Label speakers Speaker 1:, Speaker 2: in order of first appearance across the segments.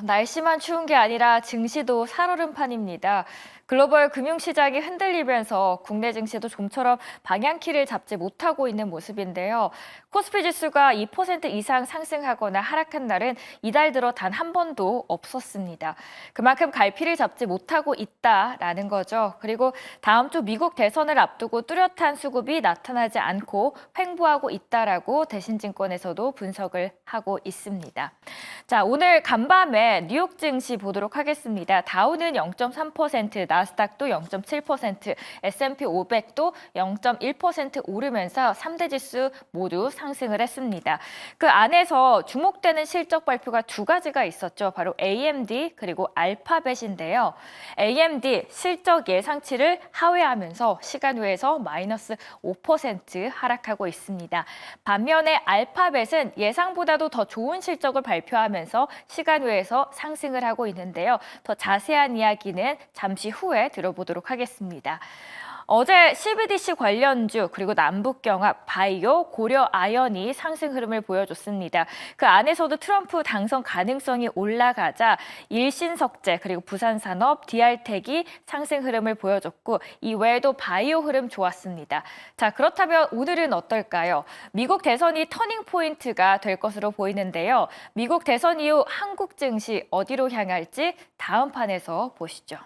Speaker 1: 날씨만 추운 게 아니라 증시도 살얼음판입니다. 글로벌 금융시장이 흔들리면서 국내 증시도 좀처럼 방향키를 잡지 못하고 있는 모습인데요. 코스피 지수가 2% 이상 상승하거나 하락한 날은 이달 들어 단 한 번도 없었습니다. 그만큼 갈피를 잡지 못하고 있다라는 거죠. 그리고 다음 주 미국 대선을 앞두고 뚜렷한 수급이 나타나지 않고 횡보하고 있다라고 대신증권에서도 분석을 하고 있습니다. 자, 오늘 간밤에 뉴욕 증시 보도록 하겠습니다. 다우는 0.3%, 나스닥도 0.7%, S&P 500도 0.1% 오르면서 3대 지수 모두 상승을 했습니다. 그 안에서 주목되는 실적 발표가 두 가지가 있었죠. 바로 AMD 그리고 알파벳인데요. AMD 실적 예상치를 하회하면서 시간외에서 마이너스 5% 하락하고 있습니다. 반면에 알파벳은 예상보다도 더 좋은 실적을 발표하면서 시간외에서 상승을 하고 있는데요. 더 자세한 이야기는 잠시 후에 들어보도록 하겠습니다. 어제 CBDC 관련주 그리고 남북경합, 바이오, 고려 아연이 상승 흐름을 보여줬습니다. 그 안에서도 트럼프 당선 가능성이 올라가자 일신석재 그리고 부산산업, DR텍이 상승 흐름을 보여줬고 이 외에도 바이오 흐름 좋았습니다. 자, 그렇다면 오늘은 어떨까요? 미국 대선이 터닝 포인트가 될 것으로 보이는데요. 미국 대선 이후 한국 증시 어디로 향할지 다음 판에서 보시죠.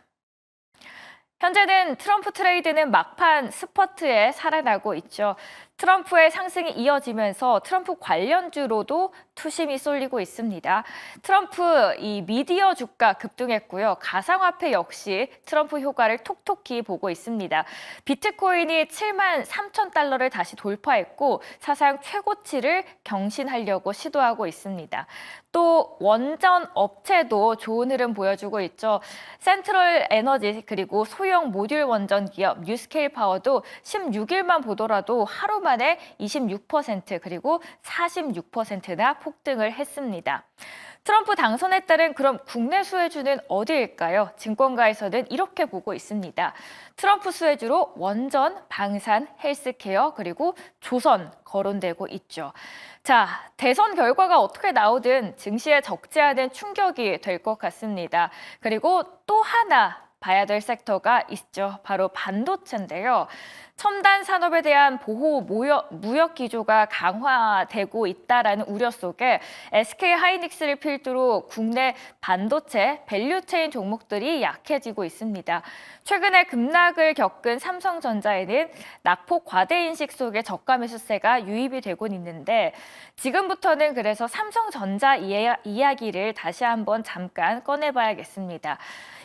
Speaker 1: 현재는 트럼프 트레이드는 막판 스퍼트에 살아나고 있죠. 트럼프의 상승이 이어지면서 트럼프 관련주로도 투심이 쏠리고 있습니다. 트럼프 이 미디어 주가 급등했고요. 가상화폐 역시 트럼프 효과를 톡톡히 보고 있습니다. 비트코인이 7만 3천 달러를 다시 돌파했고 사상 최고치를 경신하려고 시도하고 있습니다. 또 원전 업체도 좋은 흐름 보여주고 있죠. 센트럴 에너지 그리고 소형 모듈 원전 기업 뉴스케일 파워도 16일만 보더라도 하루 만에 26% 그리고 46%나 폭등을 했습니다. 트럼프 당선에 따른 그럼 국내 수혜주는 어디일까요? 증권가에서는 이렇게 보고 있습니다. 트럼프 수혜주로 원전, 방산, 헬스케어 그리고 조선 거론되고 있죠. 자, 대선 결과가 어떻게 나오든 증시에 적지 않은 충격이 될 것 같습니다. 그리고 또 하나 봐야 될 섹터가 있죠. 바로 반도체인데요. 첨단 산업에 대한 보호 무역 기조가 강화되고 있다라는 우려 속에 SK 하이닉스를 필두로 국내 반도체 밸류체인 종목들이 약해지고 있습니다. 최근에 급락을 겪은 삼성전자에는 낙폭 과대 인식 속에 저가 매수세가 유입이 되곤 있는데 지금부터는 그래서 삼성전자 이야기를 다시 한번 잠깐 꺼내봐야겠습니다.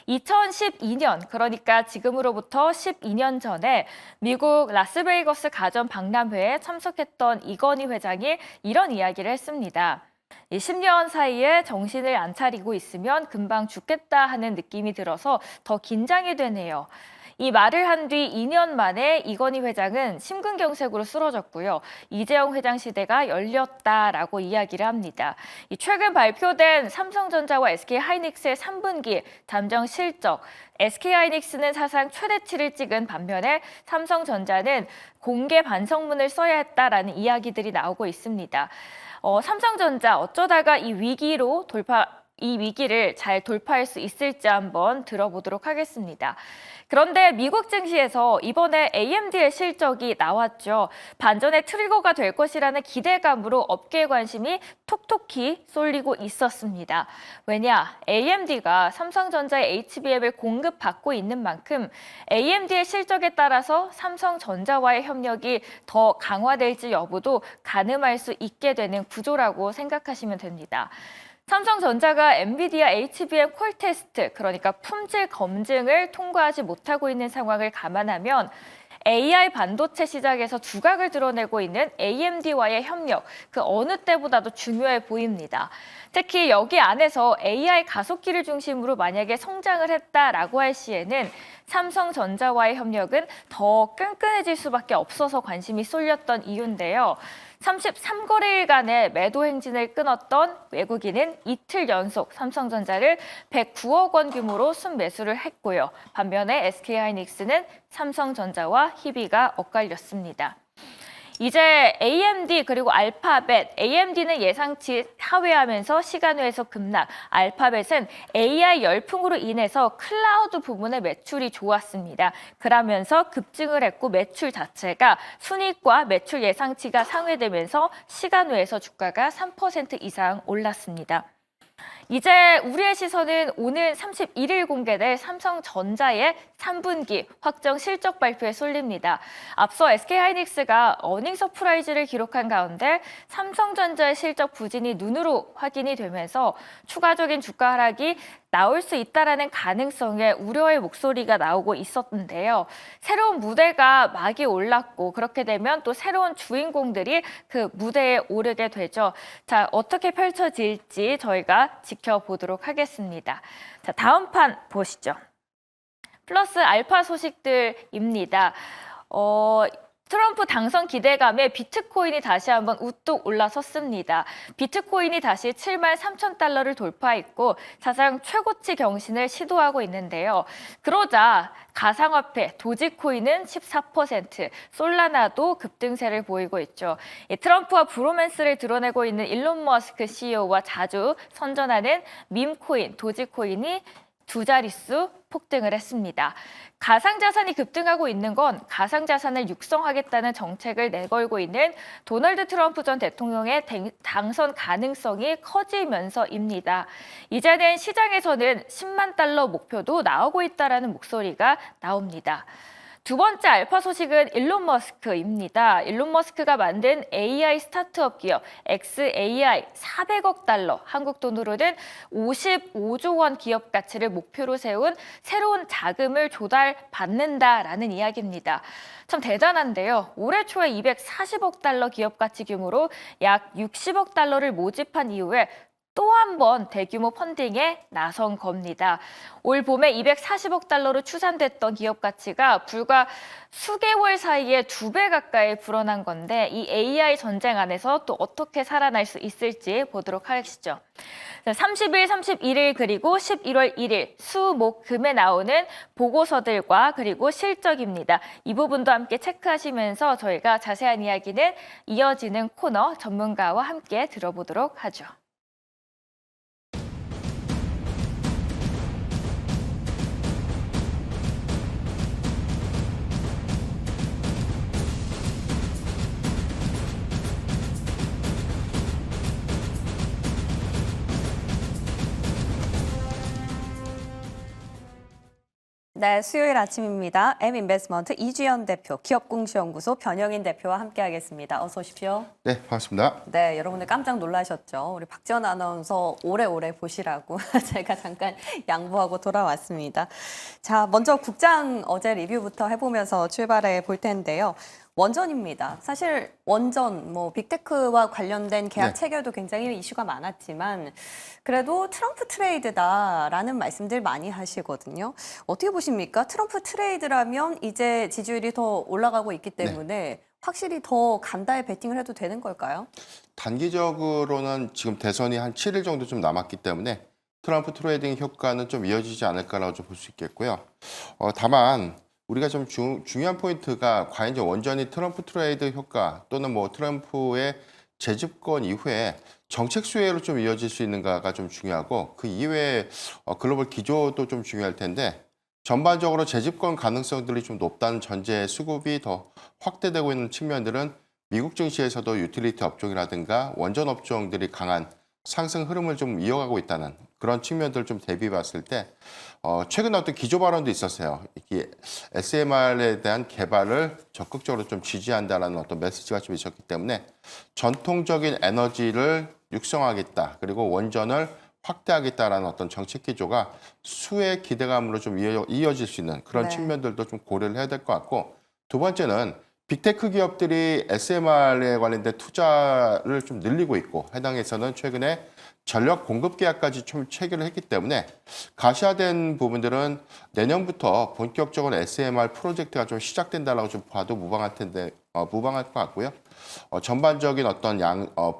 Speaker 1: 2012년, 그러니까 지금으로부터 12년 전에 미국 라스베이거스 가전 박람회에 참석했던 이건희 회장이 이런 이야기를 했습니다. 10년 사이에 정신을 안 차리고 있으면 금방 죽겠다 하는 느낌이 들어서 더 긴장이 되네요. 이 말을 한 뒤 2년 만에 이건희 회장은 심근경색으로 쓰러졌고요. 이재용 회장 시대가 열렸다라고 이야기를 합니다. 최근 발표된 삼성전자와 SK하이닉스의 3분기 잠정 실적, SK하이닉스는 사상 최대치를 찍은 반면에 삼성전자는 공개 반성문을 써야 했다라는 이야기들이 나오고 있습니다. 삼성전자 어쩌다가 이 위기를 잘 돌파할 수 있을지 한번 들어보도록 하겠습니다. 그런데 미국 증시에서 이번에 AMD의 실적이 나왔죠. 반전의 트리거가 될 것이라는 기대감으로 업계의 관심이 톡톡히 쏠리고 있었습니다. 왜냐? AMD가 삼성전자의 HBM을 공급받고 있는 만큼 AMD의 실적에 따라서 삼성전자와의 협력이 더 강화될지 여부도 가늠할 수 있게 되는 구조라고 생각하시면 됩니다. 삼성전자가 엔비디아 HBM 콜 테스트, 그러니까 품질 검증을 통과하지 못하고 있는 상황을 감안하면 AI 반도체 시장에서 두각을 드러내고 있는 AMD와의 협력, 그 어느 때보다도 중요해 보입니다. 특히 여기 안에서 AI 가속기를 중심으로 만약에 성장을 했다라고 할 시에는 삼성전자와의 협력은 더 끈끈해질 수밖에 없어서 관심이 쏠렸던 이유인데요. 33거래일간의 매도 행진을 끊었던 외국인은 이틀 연속 삼성전자를 109억 원 규모로 순매수를 했고요. 반면에 SK하이닉스는 삼성전자와 희비가 엇갈렸습니다. 이제 AMD 그리고 알파벳, AMD는 예상치 하회하면서 시간외에서 급락, 알파벳은 AI 열풍으로 인해서 클라우드 부문의 매출이 좋았습니다. 그러면서 급증을 했고 매출 자체가 순이익과 매출 예상치가 상회되면서 시간외에서 주가가 3% 이상 올랐습니다. 이제 우리의 시선은 오늘 31일 공개될 삼성전자의 3분기 확정 실적 발표에 쏠립니다. 앞서 SK하이닉스가 어닝 서프라이즈를 기록한 가운데 삼성전자의 실적 부진이 눈으로 확인이 되면서 추가적인 주가 하락이 나올 수 있다라는 가능성에 우려의 목소리가 나오고 있었는데요. 새로운 무대가 막이 올랐고 그렇게 되면 또 새로운 주인공들이 그 무대에 오르게 되죠. 자, 어떻게 펼쳐질지 저희가 지켜보도록 하겠습니다. 자, 다음 판 보시죠. 플러스 알파 소식들입니다. 트럼프 당선 기대감에 비트코인이 다시 한번 우뚝 올라섰습니다. 비트코인이 다시 73,000달러를 돌파했고 사상 최고치 경신을 시도하고 있는데요. 그러자 가상화폐 도지코인은 14%, 솔라나도 급등세를 보이고 있죠. 트럼프와 브로맨스를 드러내고 있는 일론 머스크 CEO와 자주 선전하는 밈코인, 도지코인이 두 자릿수 폭등을 했습니다. 가상자산이 급등하고 있는 건 가상자산을 육성하겠다는 정책을 내걸고 있는 도널드 트럼프 전 대통령의 당선 가능성이 커지면서입니다. 이제는 시장에서는 10만 달러 목표도 나오고 있다는 목소리가 나옵니다. 두 번째 알파 소식은 일론 머스크입니다. 일론 머스크가 만든 AI 스타트업 기업 XAI 400억 달러, 한국 돈으로는 55조 원 기업 가치를 목표로 세운 새로운 자금을 조달받는다라는 이야기입니다. 참 대단한데요. 올해 초에 240억 달러 기업 가치 규모로 약 60억 달러를 모집한 이후에 또 한 번 대규모 펀딩에 나선 겁니다. 올 봄에 240억 달러로 추산됐던 기업 가치가 불과 수개월 사이에 2배 가까이 불어난 건데 이 AI 전쟁 안에서 또 어떻게 살아날 수 있을지 보도록 하시죠. 30일, 31일 그리고 11월 1일 수, 목, 금에 나오는 보고서들과 그리고 실적입니다. 이 부분도 함께 체크하시면서 저희가 자세한 이야기는 이어지는 코너 전문가와 함께 들어보도록 하죠.
Speaker 2: 네, 수요일 아침입니다. M인베스트먼트 이주연 대표, 기업공시연구소 변영인 대표와 함께하겠습니다. 어서 오십시오.
Speaker 3: 네, 반갑습니다.
Speaker 2: 네, 여러분들 깜짝 놀라셨죠? 우리 박지원 아나운서 오래오래 보시라고 제가 잠깐 양보하고 돌아왔습니다. 자, 먼저 국장 어제 리뷰부터 해보면서 출발해 볼 텐데요. 원전입니다. 사실 원전, 빅테크와 관련된 계약 체결도 굉장히 이슈가 많았지만 그래도 트럼프 트레이드다라는 말씀들 많이 하시거든요. 어떻게 보십니까? 트럼프 트레이드라면 이제 지지율이 더 올라가고 있기 때문에 확실히 더 간다에 베팅을 해도 되는 걸까요?
Speaker 3: 단기적으로는 지금 대선이 한 7일 정도 좀 남았기 때문에 트럼프 트레이딩 효과는 좀 이어지지 않을까라고 좀 볼 수 있겠고요. 다만 우리가 좀 중요한 포인트가 과연 이제 원전이 트럼프 트레이드 효과 또는 뭐 트럼프의 재집권 이후에 정책 수혜로 좀 이어질 수 있는가가 좀 중요하고 그 이외에 글로벌 기조도 좀 중요할 텐데 전반적으로 재집권 가능성들이 좀 높다는 전제 수급이 더 확대되고 있는 측면들은 미국 증시에서도 유틸리티 업종이라든가 원전 업종들이 강한 상승 흐름을 좀 이어가고 있다는 그런 측면들을 좀 대비해 봤을 때 최근 어떤 기조 발언도 있었어요. 이 SMR에 대한 개발을 적극적으로 좀 지지한다는 어떤 메시지가 좀 있었기 때문에 전통적인 에너지를 육성하겠다. 그리고 원전을 확대하겠다라는 어떤 정책 기조가 수의 기대감으로 좀 이어질 수 있는 그런 측면들도 좀 고려를 해야 될 것 같고 두 번째는 빅테크 기업들이 SMR에 관련된 투자를 좀 늘리고 있고 해당에서는 최근에 전력 공급 계약까지 좀 체결을 했기 때문에 가시화된 부분들은 내년부터 본격적으로 SMR 프로젝트가 좀 시작된다라고 좀 봐도 무방할 것 같고요. 전반적인 어떤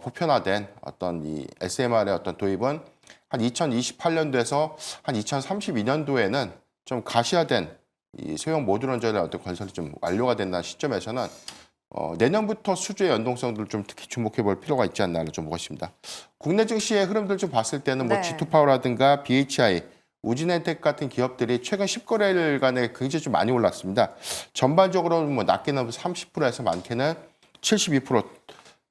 Speaker 3: 보편화된 어떤 이 SMR의 어떤 도입은 한 2028년도에서 한 2032년도에는 좀 가시화된 이 소형 모듈 원전의 어떤 건설이 좀 완료가 된다는 시점에서는 내년부터 수주의 연동성들을 좀 특히 주목해 볼 필요가 있지 않나 좀 보고 있습니다. 국내 증시의 흐름들 좀 봤을 때는 뭐
Speaker 2: 네.
Speaker 3: G2파워라든가 BHI, 우진엔텍 같은 기업들이 최근 10거래일간에 굉장히 좀 많이 올랐습니다. 전반적으로 뭐 낮게는 30%에서 많게는 72%.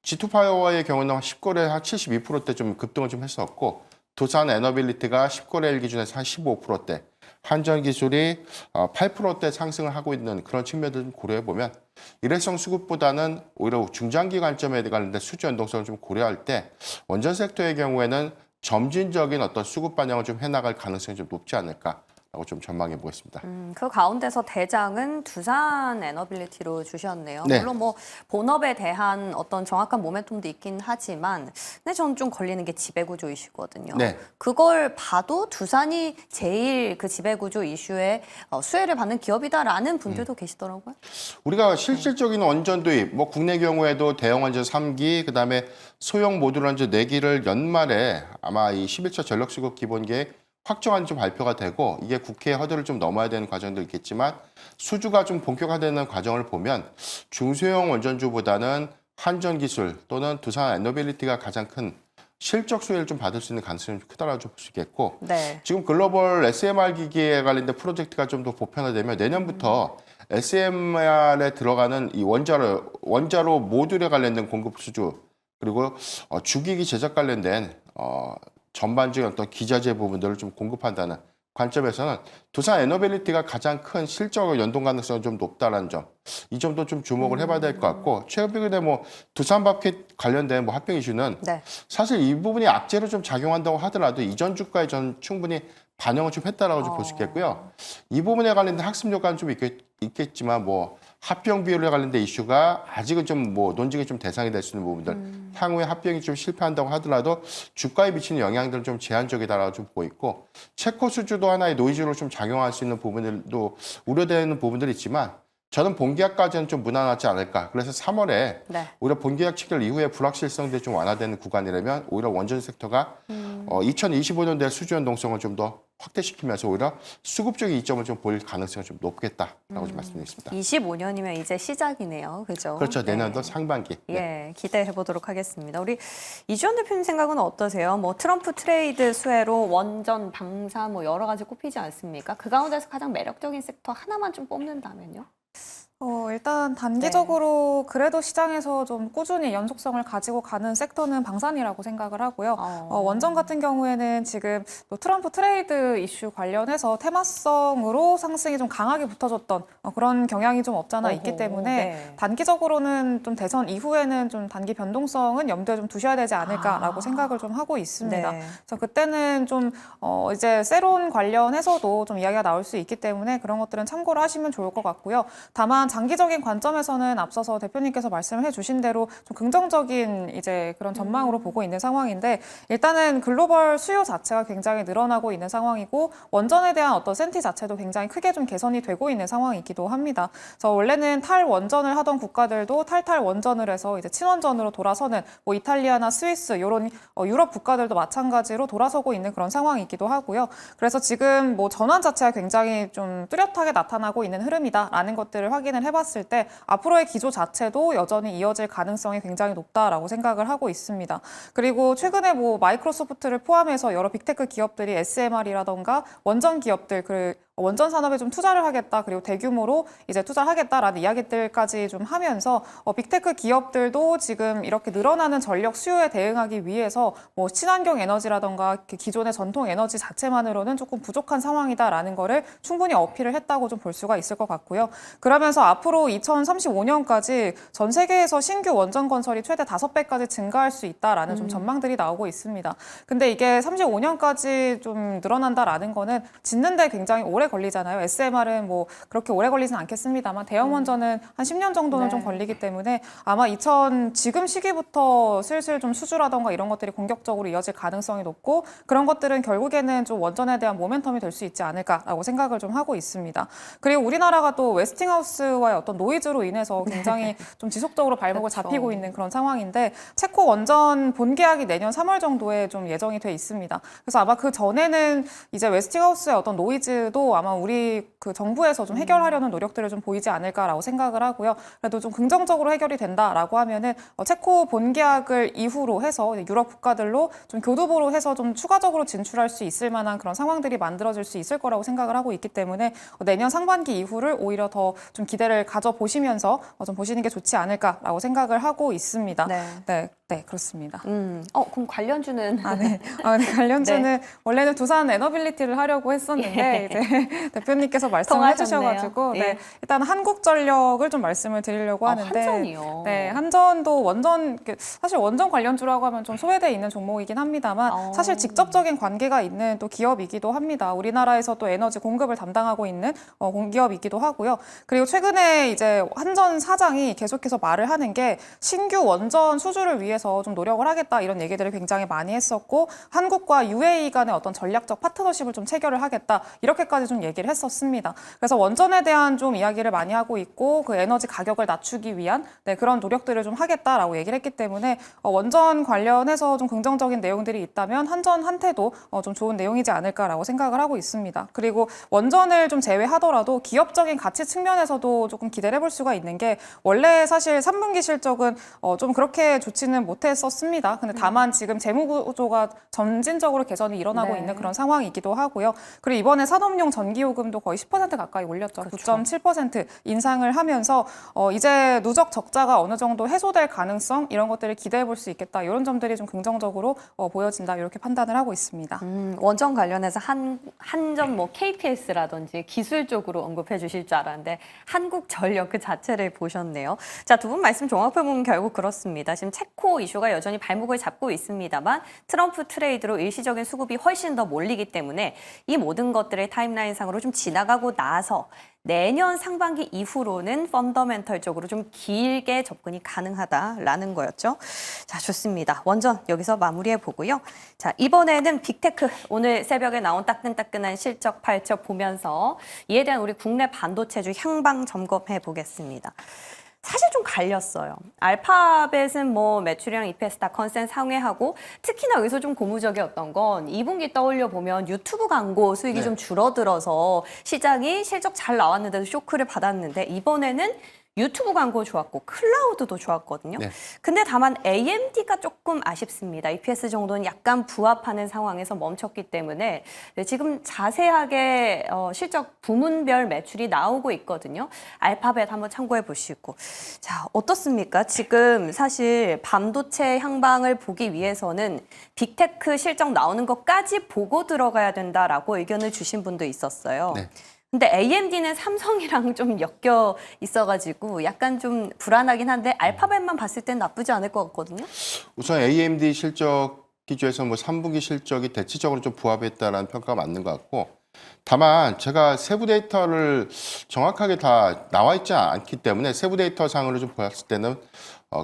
Speaker 3: G2파워의 경우는 10거래 한 72%대 좀 급등을 좀 했었고, 두산 에너빌리티가 10거래일 기준에서 한 15%대, 한전기술이 8%대 상승을 하고 있는 그런 측면들을 좀 고려해 보면 일회성 수급보다는 오히려 중장기 관점에 관련된 수주 연동성을 좀 고려할 때 원전 섹터의 경우에는 점진적인 어떤 수급 반영을 좀 해나갈 가능성이 좀 높지 않을까라고 좀 전망해 보겠습니다.
Speaker 2: 그 가운데서 대장은 두산 에너빌리티로 주셨네요.
Speaker 3: 네.
Speaker 2: 물론 뭐 본업에 대한 어떤 정확한 모멘텀도 있긴 하지만, 근데 저는 좀 걸리는 게 지배구조 이슈거든요.
Speaker 3: 네.
Speaker 2: 그걸 봐도 두산이 제일 그 지배구조 이슈에 수혜를 받는 기업이다라는 분들도 계시더라고요.
Speaker 3: 우리가 실질적인 원전 도입, 뭐 국내 경우에도 대형 원전 3기, 그다음에 소형 모듈 원전 4기를 연말에 아마 이 11차 전력수급 기본계획 확정안 좀 발표가 되고 이게 국회 허들을 좀 넘어야 되는 과정도 있겠지만 수주가 좀 본격화되는 과정을 보면 중소형 원전주보다는 한전기술 또는 두산 에너빌리티가 가장 큰 실적 수혜를 좀 받을 수 있는 가능성이 좀 크다라고 볼 수 있겠고
Speaker 2: 네.
Speaker 3: 지금 글로벌 SMR 기기에 관련된 프로젝트가 좀 더 보편화되면 내년부터 SMR에 들어가는 이 원자로 모듈에 관련된 공급 수주 그리고 주기기 제작 관련된 전반적인 어떤 기자재 부분들을 좀 공급한다는 관점에서는 두산 에너빌리티가 가장 큰 실적 연동 가능성이 좀 높다라는 점, 이 점도 좀 주목을 해봐야 될 것 같고 최근에 뭐 두산밥켓 관련된 뭐 합병 이슈는
Speaker 2: 네.
Speaker 3: 사실 이 부분이 악재로 좀 작용한다고 하더라도 이전 주가에 전 충분히 반영을 좀 했다라고 좀 볼 수 있겠고요. 이 부분에 관련된 학습 효과는 좀 있겠지만 뭐 합병 비율에 관련된 이슈가 아직은 좀 뭐 논쟁이 좀 대상이 될 수 있는 부분들, 향후에 합병이 좀 실패한다고 하더라도 주가에 미치는 영향들은 좀 제한적이다라고 좀 보고 있고 체코 수주도 하나의 노이즈로 좀 작용할 수 있는 부분들도 우려되는 부분들이 있지만 저는 본계약까지는 좀 무난하지 않을까. 그래서 3월에
Speaker 2: 네.
Speaker 3: 오히려 본계약 체결 이후에 불확실성들이 좀 완화되는 구간이라면 오히려 원전 섹터가 2025년도에 수주 연동성을 좀 더 확대시키면서 오히려 수급적인 이점을 좀 보일 가능성이 좀 높겠다라고 좀 말씀드리겠습니다.
Speaker 2: 25년이면 이제 시작이네요. 그죠?
Speaker 3: 그렇죠.
Speaker 2: 네.
Speaker 3: 내년도 상반기. 네.
Speaker 2: 예, 기대해 보도록 하겠습니다. 우리 이주연 대표님 생각은 어떠세요? 뭐 트럼프 트레이드 수혜로 원전, 방사 뭐 여러 가지 꼽히지 않습니까? 그 가운데서 가장 매력적인 섹터 하나만 좀 뽑는다면요?
Speaker 4: 일단 단기적으로 그래도 시장에서 좀 꾸준히 연속성을 가지고 가는 섹터는 방산이라고 생각을 하고요. 원전 같은 경우에는 지금 또 트럼프 트레이드 이슈 관련해서 테마성으로 상승이 좀 강하게 붙어졌던 그런 경향이 좀 없잖아 있기 때문에
Speaker 2: 네.
Speaker 4: 단기적으로는 좀 대선 이후에는 좀 단기 변동성은 염두에 좀 두셔야 되지 않을까라고 생각을 좀 하고 있습니다.
Speaker 2: 네.
Speaker 4: 그래서 그때는 좀 이제 세론 관련해서도 좀 이야기가 나올 수 있기 때문에 그런 것들은 참고를 하시면 좋을 것 같고요. 다만 장기적인 관점에서는 앞서서 대표님께서 말씀을 해주신 대로 좀 긍정적인 이제 그런 전망으로 보고 있는 상황인데 일단은 글로벌 수요 자체가 굉장히 늘어나고 있는 상황이고 원전에 대한 어떤 센티 자체도 굉장히 크게 좀 개선이 되고 있는 상황이기도 합니다. 그래서 원래는 탈원전을 하던 국가들도 탈원전을 해서 이제 친원전으로 돌아서는 뭐 이탈리아나 스위스 이런 유럽 국가들도 마찬가지로 돌아서고 있는 그런 상황이기도 하고요. 그래서 지금 뭐 전환 자체가 굉장히 좀 뚜렷하게 나타나고 있는 흐름이다라는 것들을 확인을 해봤을 때 앞으로의 기조 자체도 여전히 이어질 가능성이 굉장히 높다라고 생각을 하고 있습니다. 그리고 최근에 뭐 마이크로소프트를 포함해서 여러 빅테크 기업들이 SMR이라던가 원전 기업들 원전 산업에 좀 투자를 하겠다 그리고 대규모로 이제 투자를 하겠다라는 이야기들까지 좀 하면서 빅테크 기업들도 지금 이렇게 늘어나는 전력 수요에 대응하기 위해서 뭐 친환경 에너지라던가 기존의 전통 에너지 자체만으로는 조금 부족한 상황이다라는 거를 충분히 어필을 했다고 좀 볼 수가 있을 것 같고요. 그러면서 앞으로 2035년까지 전 세계에서 신규 원전 건설이 최대 5배까지 증가할 수 있다라는 좀 전망들이 나오고 있습니다. 근데 이게 35년까지 좀 늘어난다라는 거는 짓는데 굉장히 오래 걸리잖아요. SMR은 뭐 그렇게 오래 걸리진 않겠습니다만 대형 원전은 한 10년 정도는
Speaker 2: 네.
Speaker 4: 좀 걸리기 때문에 아마 지금 시기부터 슬슬 좀 수주라던가 이런 것들이 공격적으로 이어질 가능성이 높고 그런 것들은 결국에는 좀 원전에 대한 모멘텀이 될 수 있지 않을까라고 생각을 좀 하고 있습니다. 그리고 우리나라가 또 웨스팅하우스와의 어떤 노이즈로 인해서 굉장히 좀 지속적으로 발목을
Speaker 2: 그렇죠.
Speaker 4: 잡히고 있는 그런 상황인데 체코 원전 본계약이 내년 3월 정도에 좀 예정이 돼 있습니다. 그래서 아마 그 전에는 이제 웨스팅하우스의 어떤 노이즈도 문제도 아마 우리 그 정부에서 좀 해결하려는 노력들을 좀 보이지 않을까라고 생각을 하고요. 그래도 좀 긍정적으로 해결이 된다라고 하면은 체코 본계약을 이후로 해서 유럽 국가들로 좀 교두보로 해서 좀 추가적으로 진출할 수 있을 만한 그런 상황들이 만들어질 수 있을 거라고 생각을 하고 있기 때문에 내년 상반기 이후를 오히려 더 좀 기대를 가져보시면서 좀 보시는 게 좋지 않을까라고 생각을 하고 있습니다. 네, 그렇습니다.
Speaker 2: 그럼 관련주는
Speaker 4: 네, 관련주는 원래는 두산 에너빌리티를 하려고 했었는데 이제 대표님께서 말씀을
Speaker 2: 통하셨네요.
Speaker 4: 해주셔가지고
Speaker 2: 예.
Speaker 4: 일단 한국전력을 좀 말씀을 드리려고 하는데
Speaker 2: 한전이요.
Speaker 4: 네, 한전도 원전 사실 원전 관련주라고 하면 좀 소외돼 있는 종목이긴 합니다만 사실 직접적인 관계가 있는 또 기업이기도 합니다. 우리나라에서 또 에너지 공급을 담당하고 있는 공기업이기도 하고요. 그리고 최근에 이제 한전 사장이 계속해서 말을 하는 게 신규 원전 수주를 위해서 좀 노력을 하겠다 이런 얘기들을 굉장히 많이 했었고 한국과 UAE 간의 어떤 전략적 파트너십을 좀 체결을 하겠다 이렇게까지 좀 얘기를 했었습니다. 그래서 원전에 대한 좀 이야기를 많이 하고 있고 그 에너지 가격을 낮추기 위한 그런 노력들을 좀 하겠다라고 얘기를 했기 때문에 원전 관련해서 좀 긍정적인 내용들이 있다면 한전한테도 좀 좋은 내용이지 않을까라고 생각을 하고 있습니다. 그리고 원전을 좀 제외하더라도 기업적인 가치 측면에서도 조금 기대를 해볼 수가 있는 게 원래 사실 3분기 실적은 좀 그렇게 좋지는 못했었습니다. 근데 다만 지금 재무 구조가 점진적으로 개선이 일어나고 있는 그런 상황이기도 하고요. 그리고 이번에 산업용 전기요금도 거의 10% 가까이 올렸죠. 그렇죠. 9.7% 인상을 하면서 이제 누적 적자가 어느 정도 해소될 가능성 이런 것들을 기대해 볼 수 있겠다. 이런 점들이 좀 긍정적으로 보여진다. 이렇게 판단을 하고 있습니다.
Speaker 2: 원전 관련해서 한전 뭐 KPS라든지 기술적으로 언급해 주실 줄 알았는데 한국전력 그 자체를 보셨네요. 자, 두 분 말씀 종합해보면 결국 그렇습니다. 지금 체코 이슈가 여전히 발목을 잡고 있습니다만 트럼프 트레이드로 일시적인 수급이 훨씬 더 몰리기 때문에 이 모든 것들의 타임라인상으로 좀 지나가고 나서 내년 상반기 이후로는 펀더멘털적으로 좀 길게 접근이 가능하다라는 거였죠. 자, 좋습니다. 원전 여기서 마무리해 보고요. 자, 이번에는 빅테크 오늘 새벽에 나온 따끈따끈한 실적 발표 보면서 이에 대한 우리 국내 반도체주 향방 점검해 보겠습니다. 사실 좀 갈렸어요. 알파벳은 뭐 매출이랑 EPS 다 컨센 상회하고 특히나 여기서 좀 고무적이었던 건 2분기 떠올려 보면 유튜브 광고 수익이 좀 줄어들어서 시장이 실적 잘 나왔는데도 쇼크를 받았는데 이번에는 유튜브 광고 좋았고 클라우드도 좋았거든요. 근데 다만 AMD가 조금 아쉽습니다. EPS 정도는 약간 부합하는 상황에서 멈췄기 때문에 지금 자세하게 실적 부문별 매출이 나오고 있거든요. 알파벳 한번 참고해 보시고. 자, 어떻습니까? 지금 사실 반도체 향방을 보기 위해서는 빅테크 실적 나오는 것까지 보고 들어가야 된다라고 의견을 주신 분도 있었어요. 근데 AMD는 삼성이랑 좀 엮여 있어가지고 약간 좀 불안하긴 한데 알파벳만 봤을 땐 나쁘지 않을 것 같거든요.
Speaker 3: 우선 AMD 실적 기조에서 뭐 3분기 실적이 대체적으로 좀 부합했다라는 평가가 맞는 것 같고 다만 제가 세부 데이터를 정확하게 다 나와 있지 않기 때문에 세부 데이터 상으로 좀 봤을 때는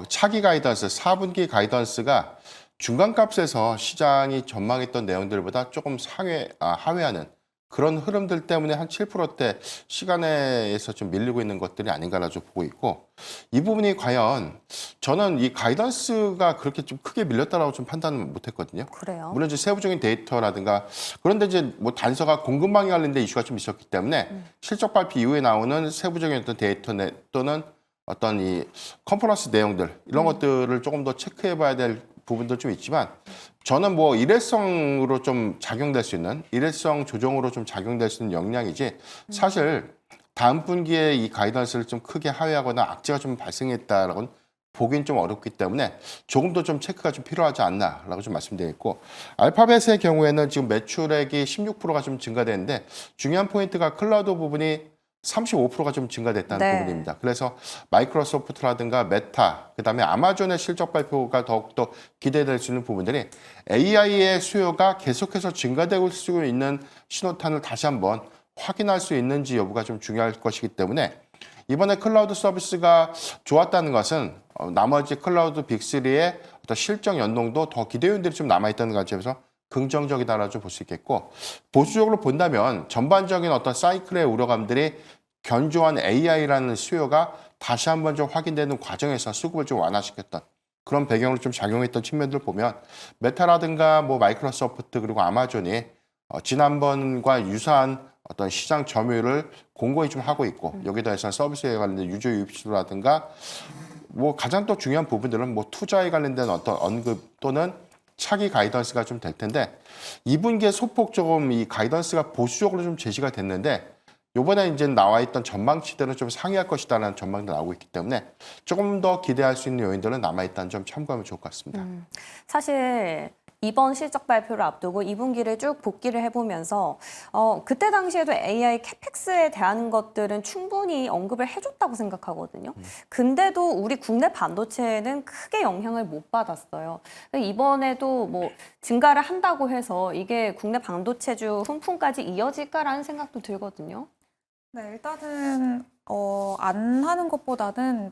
Speaker 3: 차기 가이던스, 4분기 가이던스가 중간값에서 시장이 전망했던 내용들보다 조금 하회하는 그런 흐름들 때문에 한 7%대 시간에서 좀 밀리고 있는 것들이 아닌가라 좀 보고 있고 이 부분이 과연 저는 이 가이던스가 그렇게 좀 크게 밀렸다라고 좀 판단은 못했거든요.
Speaker 2: 그래요?
Speaker 3: 물론 이제 세부적인 데이터라든가 그런데 이제 뭐 단서가 공급망에 관련된 이슈가 좀 있었기 때문에 실적 발표 이후에 나오는 세부적인 어떤 데이터 또는 어떤 이 컨퍼런스 내용들 이런 것들을 조금 더 체크해봐야 될 부분도 좀 있지만 저는 뭐 일회성으로 좀 작용될 수 있는 일회성 조정으로 좀 작용될 수 있는 역량이지 사실 다음 분기에 이 가이던스를 좀 크게 하회하거나 악재가 좀 발생했다라고는 보기는 좀 어렵기 때문에 조금 더 좀 체크가 좀 필요하지 않나라고 좀 말씀드리겠고 알파벳의 경우에는 지금 매출액이 16%가 좀 증가되는데 중요한 포인트가 클라우드 부분이 35%가 좀 증가됐다는 부분입니다. 그래서 마이크로소프트라든가 메타, 그다음에 아마존의 실적 발표가 더욱더 기대될 수 있는 부분들이 AI의 수요가 계속해서 증가되고 있는 신호탄을 다시 한번 확인할 수 있는지 여부가 좀 중요할 것이기 때문에 이번에 클라우드 서비스가 좋았다는 것은 나머지 클라우드 빅3의 어떤 실적 연동도 더 기대 요인들이 좀 남아있다는 관점에서 긍정적이다라고 볼 수 있겠고 보수적으로 본다면 전반적인 어떤 사이클의 우려감들이 견조한 AI라는 수요가 다시 한번 좀 확인되는 과정에서 수급을 좀 완화시켰던 그런 배경으로 좀 작용했던 측면들을 보면 메타라든가 뭐 마이크로소프트 그리고 아마존이 지난번과 유사한 어떤 시장 점유율을 공고히 좀 하고 있고 여기다 해서 서비스에 관련된 유저 유입수라든가 뭐 가장 또 중요한 부분들은 뭐 투자에 관련된 어떤 언급 또는 차기 가이던스가 좀 될 텐데 2분기에 소폭 조금 이 가이던스가 보수적으로 좀 제시가 됐는데 요번에 이제 나와 있던 전망치들은 좀 상회할 것이다라는 전망도 나오고 있기 때문에 조금 더 기대할 수 있는 요인들은 남아있다는 점 참고하면 좋을 것 같습니다.
Speaker 2: 사실 이번 실적 발표를 앞두고 2분기를 쭉 복기를 해보면서 그때 당시에도 AI 캐펙스에 대한 것들은 충분히 언급을 해줬다고 생각하거든요. 근데도 우리 국내 반도체에는 크게 영향을 못 받았어요. 이번에도 뭐 증가를 한다고 해서 이게 국내 반도체주 훈풍까지 이어질까라는 생각도 들거든요.
Speaker 4: 네, 일단은 안 하는 것보다는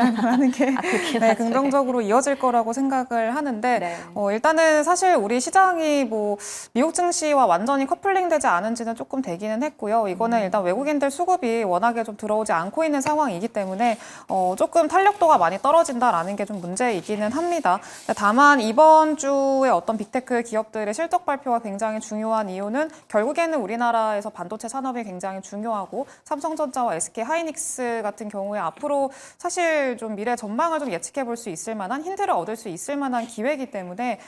Speaker 4: 안 하는 게
Speaker 2: 그렇긴
Speaker 4: 네,
Speaker 2: 하죠.
Speaker 4: 긍정적으로 이어질 거라고 생각을 하는데
Speaker 2: 네.
Speaker 4: 일단은 사실 우리 시장이 뭐 미국 증시와 완전히 커플링되지 않은지는 조금 되기는 했고요. 이거는 일단 외국인들 수급이 워낙에 좀 들어오지 않고 있는 상황이기 때문에 조금 탄력도가 많이 떨어진다라는 게 좀 문제이기는 합니다. 다만 이번 주에 어떤 빅테크 기업들의 실적 발표가 굉장히 중요한 이유는 결국에는 우리나라에서 반도체 산업이 굉장히 중요하고 삼성전자와 SK 하이닉스 같은 경우에 앞으로 사실 좀 미래 전망을 좀 예측해 볼 수 있을 만한 힌트를 얻을 수 있을 만한 기회이기 때문에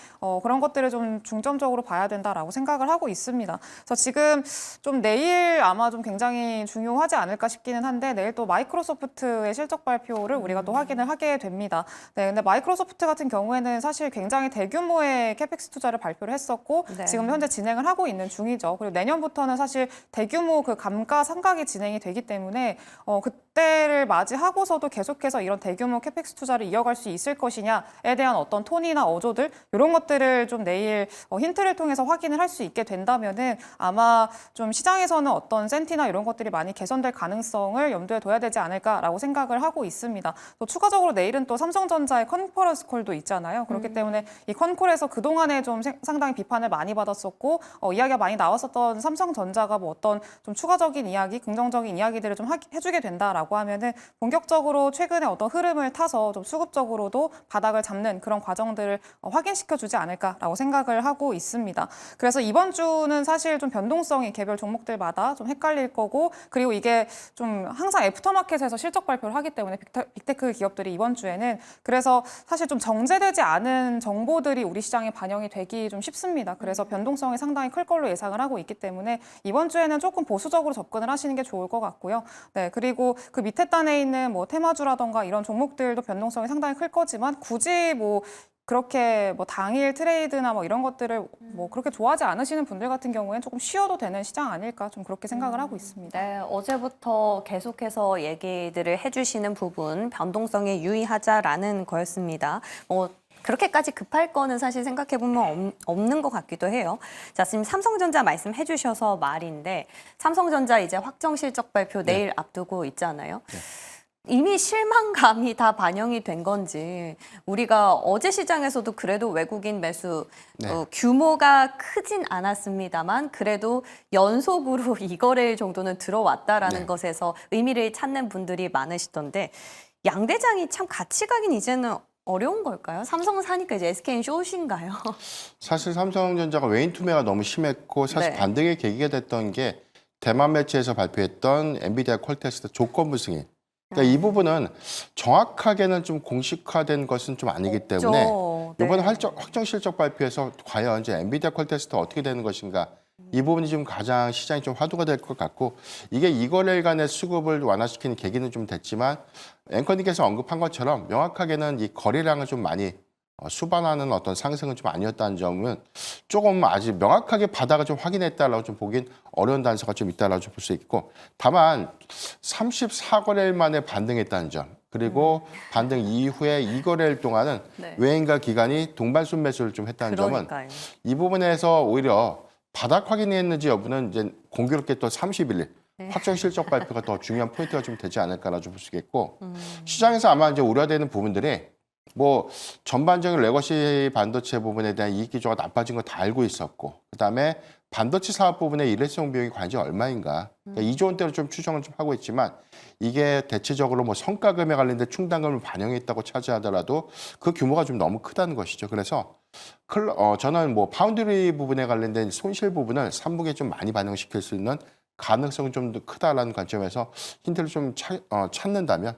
Speaker 4: 그런 것들을 좀 중점적으로 봐야 된다라고 생각을 하고 있습니다. 그래서 지금 좀 내일 아마 좀 굉장히 중요하지 않을까 싶기는 한데 내일 또 마이크로소프트의 실적 발표를 우리가 또 확인을 하게 됩니다. 네, 근데 마이크로소프트 같은 경우에는 사실 굉장히 대규모의 캐펙스 투자를 발표를 했었고
Speaker 2: 네.
Speaker 4: 지금 현재 진행을 하고 있는 중이죠. 그리고 내년부터는 사실 대규모 그 감가상각이 진행이 되기 때문에 그때를 맞이하고서도 계속해서 이런 대규모 캐펙스 투자를 이어갈 수 있을 것이냐에 대한 어떤 톤이나 어조들 이런 것들을 좀 내일 힌트를 통해서 확인을 할 수 있게 된다면은 아마 좀 시장에서는 어떤 센티나 이런 것들이 많이 개선될 가능성을 염두에 둬야 되지 않을까라고 생각을 하고 있습니다. 또 추가적으로 내일은 또 삼성전자의 컨퍼런스 콜도 있잖아요. 그렇기 때문에 이 컨콜에서 그동안에 좀 상당히 비판을 많이 받았었고 이야기가 많이 나왔었던 삼성전자가 뭐 어떤 좀 추가적인 이야기, 긍정적인 이야기들을 좀 해주게 된다라고 하면은 본격적으로 최근에 어떤 흐름을 타서 좀 수급적으로도 바닥을 잡는 그런 과정들을 확인시켜주지 않을까라고 생각을 하고 있습니다. 그래서 이번 주는 사실 좀 변동성이 개별 종목들마다 좀 헷갈릴 거고 그리고 이게 좀 항상 애프터마켓에서 실적 발표를 하기 때문에 빅테크 기업들이 이번 주에는 그래서 사실 좀 정제되지 않은 정보들이 우리 시장에 반영이 되기 좀 쉽습니다. 그래서 변동성이 상당히 클 걸로 예상을 하고 있기 때문에 이번 주에는 조금 보수적으로 접근을 하시는 게 좋을 것 같고요. 네, 그리고 그 밑에 단에 있는 뭐 테마주라던가 이런 종목들도 변동성이 상당히 클 거지만 굳이 뭐 그렇게 뭐 당일 트레이드나 뭐 이런 것들을 뭐 그렇게 좋아하지 않으시는 분들 같은 경우에는 조금 쉬어도 되는 시장 아닐까 좀 그렇게 생각을 하고 있습니다.
Speaker 2: 네, 어제부터 계속해서 얘기들을 해주시는 부분 변동성에 유의하자라는 거였습니다. 그렇게까지 급할 거는 사실 생각해보면 없는 것 같기도 해요. 자, 지금 삼성전자 말씀해 주셔서 말인데 삼성전자 이제 확정 실적 발표 내일 앞두고 있잖아요. 이미 실망감이 다 반영이 된 건지 우리가 어제 시장에서도 그래도 외국인 매수 규모가 크진 않았습니다만 그래도 연속으로 2거래일 정도는 들어왔다라는 것에서 의미를 찾는 분들이 많으시던데 양대장이 참 같이 가긴 이제는 어려운 걸까요? 삼성 사니까 이제 SK는 숏인가요?
Speaker 3: 사실 삼성전자가 외인 투매가 너무 심했고 사실
Speaker 2: 네.
Speaker 3: 반등의 계기가 됐던 게 대만 매체에서 발표했던 엔비디아 퀄테스트 조건부 승인. 그러니까 이 부분은 정확하게는 좀 공식화된 것은 좀 아니기 때문에 이번 확정 실적 발표에서 과연 이제 엔비디아 퀄테스트 어떻게 되는 것인가 이 부분이 좀 가장 시장이 좀 화두가 될 것 같고 이게 이거래일간의 수급을 완화시키는 계기는 좀 됐지만 앵커님께서 언급한 것처럼 명확하게는 이 거래량을 좀 많이 수반하는 어떤 상승은 좀 아니었다는 점은 조금 아직 명확하게 바닥을 좀 확인했다라고 좀 보긴 어려운 단서가 좀 있다라고 좀 볼 수 있고 다만 34거래일 만에 반등했다는 점 그리고 반등 이후에 2거래일 동안은 외인과 기관이 동반순 매수를 좀 했다는 점은 이 부분에서 오히려 바닥 확인했는지 여부는 이제 공교롭게 또 30일 확정 실적 발표가 더 중요한 포인트가 좀 되지 않을까라고 볼 수 있겠고 시장에서 아마 이제 우려되는 부분들이 뭐 전반적인 레거시 반도체 부분에 대한 이익 기조가 나빠진 거 다 알고 있었고 그다음에 반도체 사업 부분의 일회성 비용이 과연 얼마인가 그러니까 2조 원대로 좀 추정을 좀 하고 있지만 이게 대체적으로 뭐 성과금에 관련된 충당금을 반영했다고 차지하더라도 그 규모가 좀 너무 크다는 것이죠. 그래서 저는 뭐 파운드리 부분에 관련된 손실 부분을 3분기에 좀 많이 반영시킬 수 있는 가능성이 좀 더 크다라는 관점에서 힌트를 좀 찾는다면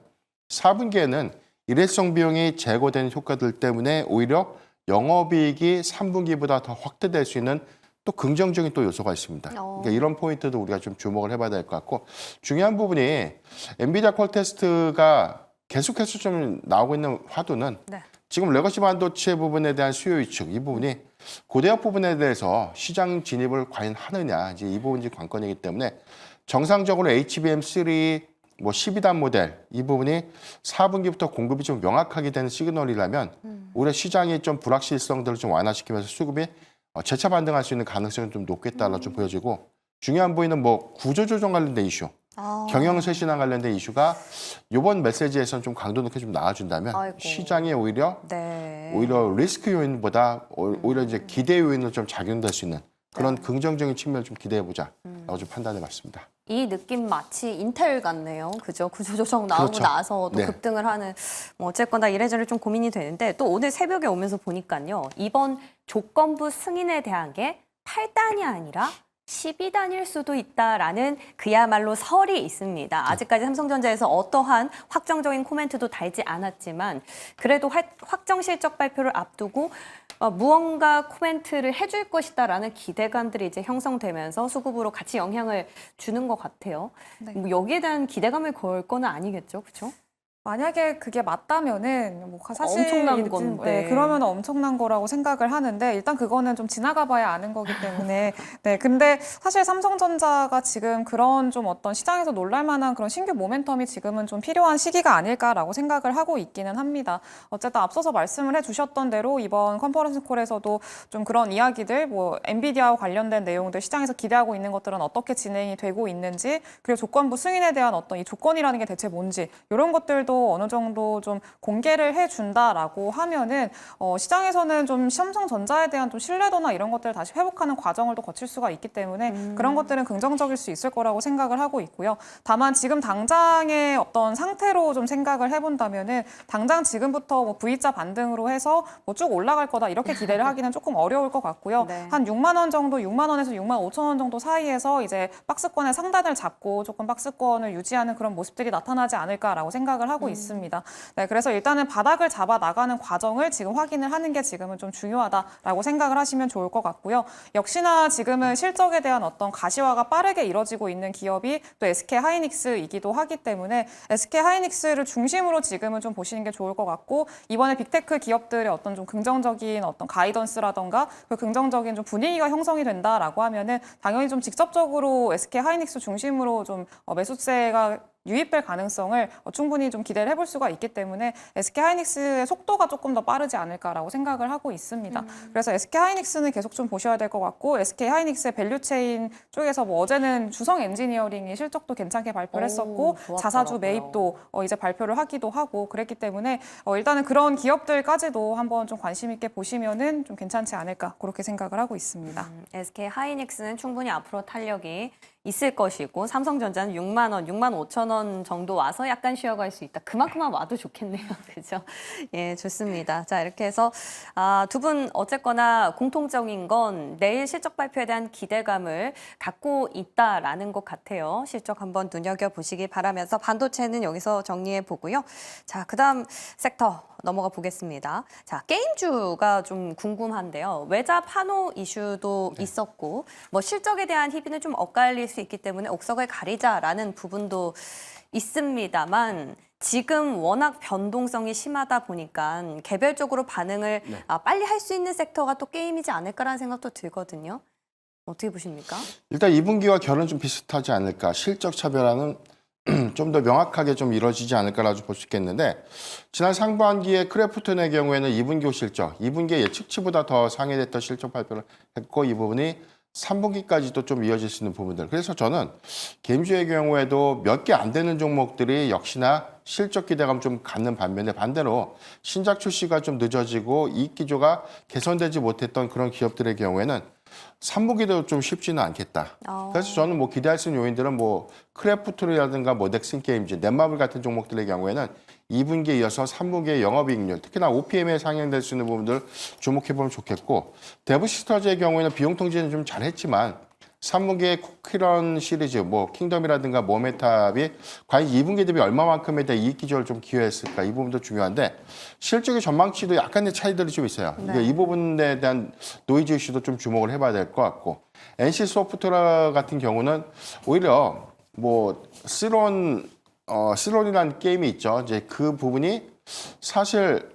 Speaker 3: 4분기에는 일회성 비용이 제거되는 효과들 때문에 오히려 영업이익이 3분기보다 더 확대될 수 있는 또 긍정적인 또 요소가 있습니다. 그러니까 이런 포인트도 우리가 좀 주목을 해봐야 될 것 같고 중요한 부분이 엔비디아 콜 테스트가 계속해서 좀 나오고 있는 화두는
Speaker 2: 네.
Speaker 3: 지금 레거시 반도체 부분에 대한 수요 위축 이 부분이 고대역 부분에 대해서 시장 진입을 과연 하느냐 이제 이 부분이 관건이기 때문에 정상적으로 HBM3 뭐 12단 모델 이 부분이 4분기부터 공급이 좀 명확하게 되는 시그널이라면 올해 시장이 좀 불확실성들을 좀 완화시키면서 수급이 재차 반등할 수 있는 가능성이 좀 높겠다라 좀 보여지고 중요한 부분은 뭐 구조조정 관련된 이슈, 경영쇄신안 관련된 이슈가 이번 메시지에서는 좀 강도 높게 좀 나와준다면
Speaker 2: 아이고.
Speaker 3: 시장이 오히려
Speaker 2: 네.
Speaker 3: 리스크 요인보다 오히려 이제 기대 요인으로 좀 작용될 수 있는 그런 긍정적인 측면을 좀 기대해 보자라고 좀 판단해봤습니다.
Speaker 2: 이 느낌 마치 인텔 같네요. 그죠? 구조조정 나오고
Speaker 3: 그렇죠.
Speaker 2: 나서 또
Speaker 3: 네.
Speaker 2: 급등을 하는 뭐 어쨌거나 이래저래 좀 고민이 되는데 또 오늘 새벽에 오면서 보니까요. 이번 조건부 승인에 대한 게 8단이 아니라 12단일 수도 있다라는 그야말로 설이 있습니다. 아직까지 삼성전자에서 어떠한 확정적인 코멘트도 달지 않았지만 그래도 확정 실적 발표를 앞두고 무언가 코멘트를 해줄 것이다라는 기대감들이 이제 형성되면서 수급으로 같이 영향을 주는 것 같아요.
Speaker 4: 네.
Speaker 2: 뭐 여기에 대한 기대감을 걸 거는 아니겠죠, 그렇죠?
Speaker 4: 만약에 그게 맞다면은 뭐 사실
Speaker 2: 엄청난 건데.
Speaker 4: 네, 그러면 엄청난 거라고 생각을 하는데 일단 그거는 좀 지나가봐야 아는 거기 때문에 네 근데 사실 삼성전자가 지금 그런 좀 어떤 시장에서 놀랄만한 그런 신규 모멘텀이 지금은 좀 필요한 시기가 아닐까라고 생각을 하고 있기는 합니다. 어쨌든 앞서서 말씀을 해주셨던 대로 이번 컨퍼런스 콜에서도 좀 그런 이야기들 뭐 엔비디아와 관련된 내용들 시장에서 기대하고 있는 것들은 어떻게 진행이 되고 있는지 그리고 조건부 승인에 대한 어떤 이 조건이라는 게 대체 뭔지 이런 것들도 어느 정도 좀 공개를 해준다라고 하면은 시장에서는 좀 삼성전자에 대한 좀 신뢰도나 이런 것들을 다시 회복하는 과정을 또 거칠 수가 있기 때문에 그런 것들은 긍정적일 수 있을 거라고 생각을 하고 있고요. 다만 지금 당장의 어떤 상태로 좀 생각을 해본다면은 당장 지금부터 뭐 V자 반등으로 해서 뭐 쭉 올라갈 거다 이렇게 기대를 하기는 조금 어려울 것 같고요.
Speaker 2: 네.
Speaker 4: 한 6만 원 정도, 6만 원에서 6만 5천 원 정도 사이에서 이제 박스권의 상단을 잡고 조금 박스권을 유지하는 그런 모습들이 나타나지 않을까라고 생각을 하고 있습니다. 네, 그래서 일단은 바닥을 잡아 나가는 과정을 지금 확인을 하는 게 지금은 좀 중요하다라고 생각을 하시면 좋을 것 같고요. 역시나 지금은 실적에 대한 어떤 가시화가 빠르게 이뤄지고 있는 기업이 또 SK 하이닉스이기도 하기 때문에 SK 하이닉스를 중심으로 지금은 좀 보시는 게 좋을 것 같고 이번에 빅테크 기업들의 어떤 좀 긍정적인 어떤 가이던스라던가 그 긍정적인 좀 분위기가 형성이 된다라고 하면은 당연히 좀 직접적으로 SK 하이닉스 중심으로 좀 매수세가 유입될 가능성을 충분히 좀 기대를 해볼 수가 있기 때문에 SK 하이닉스의 속도가 조금 더 빠르지 않을까라고 생각을 하고 있습니다. 그래서 SK 하이닉스는 계속 좀 보셔야 될 것 같고 SK 하이닉스의 밸류체인 쪽에서 뭐 어제는 주성 엔지니어링이 실적도 괜찮게 발표를 했었고
Speaker 2: 좋았더라고요.
Speaker 4: 자사주 매입도 이제 발표를 하기도 하고 그랬기 때문에 일단은 그런 기업들까지도 한번 좀 관심 있게 보시면은 좀 괜찮지 않을까 그렇게 생각을 하고 있습니다.
Speaker 2: SK 하이닉스는 충분히 앞으로 탄력이 있을 것이고 삼성전자는 6만 원, 6만 5천 원 정도 와서 약간 쉬어갈 수 있다. 그만큼만 와도 좋겠네요. 그렇죠? 예, 좋습니다. 자, 이렇게 해서 두 분 어쨌거나 공통적인 건 내일 실적 발표에 대한 기대감을 갖고 있다라는 것 같아요. 실적 한번 눈여겨보시기 바라면서 반도체는 여기서 정리해 보고요. 자, 그다음 섹터 넘어가 보겠습니다. 자, 게임주가 좀 궁금한데요. 외자 판호 이슈도 있었고 뭐 실적에 대한 희비는 좀 엇갈릴 수 있기 때문에 옥석을 가리자라는 부분도 있습니다만 지금 워낙 변동성이 심하다 보니까 개별적으로 반응을 빨리 할 수 있는 섹터가 또 게임이지 않을까라는 생각도 들거든요. 어떻게 보십니까?
Speaker 3: 일단 2분기와 결은 좀 비슷하지 않을까. 실적 차별화는 좀 더 명확하게 좀 이루어지지 않을까라고 볼 수 있겠는데 지난 상반기에 크래프톤의 경우에는 2분기 실적, 2분기에 예측치보다 더 상회됐던 실적 발표를 했고 이 부분이 3분기까지도 좀 이어질 수 있는 부분들. 그래서 저는 게임주의 경우에도 몇 개 안 되는 종목들이 역시나 실적 기대감 좀 갖는 반면에 반대로 신작 출시가 좀 늦어지고 이익 기조가 개선되지 못했던 그런 기업들의 경우에는 3분기도 좀 쉽지는 않겠다. 그래서 저는 뭐 기대할 수 있는 요인들은 뭐 크래프톤이라든가 뭐 넥슨 게임즈, 넷마블 같은 종목들의 경우에는 2분기에 이어서 3분기의 영업이익률, 특히나 OPM에 상향될 수 있는 부분들 주목해보면 좋겠고 데브시스터즈의 경우에는 비용 통제는 좀 잘했지만 3분기의 쿠키런 시리즈, 뭐 킹덤이라든가 모메탑이 과연 2분기 대비 얼마만큼에 대한 이익 기조를 좀 기여했을까, 이 부분도 중요한데 실적의 전망치도 약간의 차이들이 좀 있어요.
Speaker 2: 네.
Speaker 3: 그러니까 이 부분에 대한 노이즈 이슈도 좀 주목을 해봐야 될 것 같고, NC 소프트웨어 같은 경우는 오히려 뭐 실론이라는 게임이 있죠. 이제 그 부분이 사실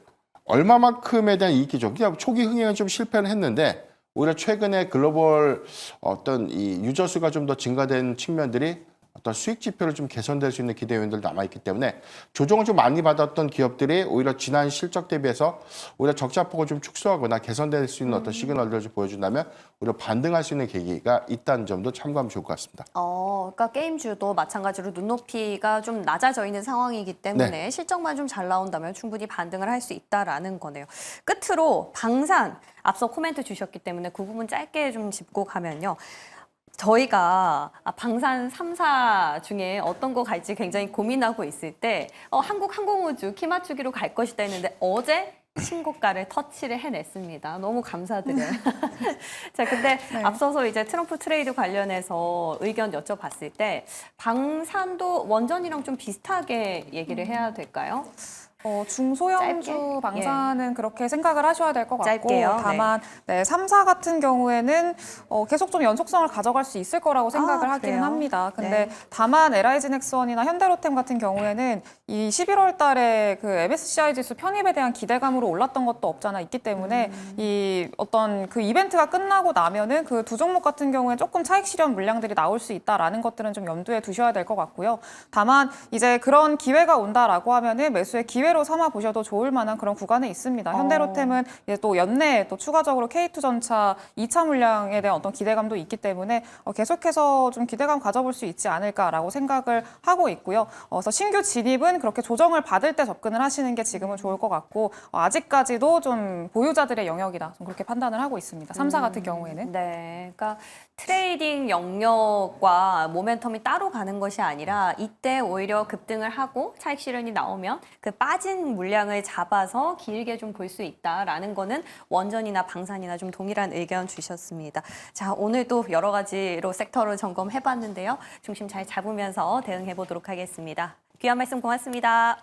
Speaker 3: 얼마만큼에 대한 이익 기조, 그냥 초기 흥행은 좀 실패를 했는데 오히려 최근에 글로벌 어떤 이 유저 수가 좀 더 증가된 측면들이 어떤 수익 지표를 좀 개선될 수 있는 기대 요인들 남아있기 때문에 조정을 좀 많이 받았던 기업들이 오히려 지난 실적 대비해서 오히려 적자폭을 좀 축소하거나 개선될 수 있는 어떤 시그널들을 좀 보여준다면 오히려 반등할 수 있는 계기가 있다는 점도 참고하면 좋을 것 같습니다.
Speaker 2: 그러니까 게임주도 마찬가지로 눈높이가 좀 낮아져 있는 상황이기 때문에 실적만 좀 잘 나온다면 충분히 반등을 할 수 있다라는 거네요. 끝으로 방산, 앞서 코멘트 주셨기 때문에 그 부분 짧게 좀 짚고 가면요. 저희가 방산 3사 중에 어떤 거 갈지 굉장히 고민하고 있을 때 한국항공우주 키 맞추기로 갈 것이다 했는데 어제 신고가를 터치를 해냈습니다. 너무 감사드려요. 자, 근데
Speaker 4: 네.
Speaker 2: 앞서서 이제 트럼프 트레이드 관련해서 의견 여쭤봤을 때 방산도 원전이랑 좀 비슷하게 얘기를 해야 될까요?
Speaker 4: 중소형주
Speaker 2: 짧게?
Speaker 4: 방사는 그렇게 생각을 하셔야 될 것 같고
Speaker 2: 짧게요.
Speaker 4: 다만 네, 3사 같은 경우에는 계속 좀 연속성을 가져갈 수 있을 거라고 생각을 하기는
Speaker 2: 그래요?
Speaker 4: 합니다. 근데
Speaker 2: 네.
Speaker 4: 다만 LIG넥스원이나 현대로템 같은 경우에는 이 11월 달에 그 MSCI 지수 편입에 대한 기대감으로 올랐던 것도 없잖아 있기 때문에 이 어떤 그 이벤트가 끝나고 나면은 그 두 종목 같은 경우에 조금 차익 실현 물량들이 나올 수 있다라는 것들은 좀 염두에 두셔야 될 것 같고요. 다만 이제 그런 기회가 온다라고 하면은 매수의 기회로 삼아 보셔도 좋을 만한 그런 구간에 있습니다. 현대로템은 이제 또 연내에 또 추가적으로 K2전차 2차 물량에 대한 어떤 기대감도 있기 때문에 계속해서 좀 기대감 가져볼 수 있지 않을까라고 생각을 하고 있고요. 그래서 신규 진입은 그렇게 조정을 받을 때 접근을 하시는 게 지금은 좋을 것 같고 아직까지도 좀 보유자들의 영역이다. 좀 그렇게 판단을 하고 있습니다. 3사 같은 경우에는.
Speaker 2: 네, 그러니까 트레이딩 영역과 모멘텀이 따로 가는 것이 아니라 이때 오히려 급등을 하고 차익 실현이 나오면 그 빠진 물량을 잡아서 길게 좀 볼 수 있다라는 거는 원전이나 방산이나 좀 동일한 의견 주셨습니다. 자, 오늘도 여러 가지로 섹터를 점검해봤는데요. 중심 잘 잡으면서 대응해 보도록 하겠습니다. 귀한 말씀 고맙습니다.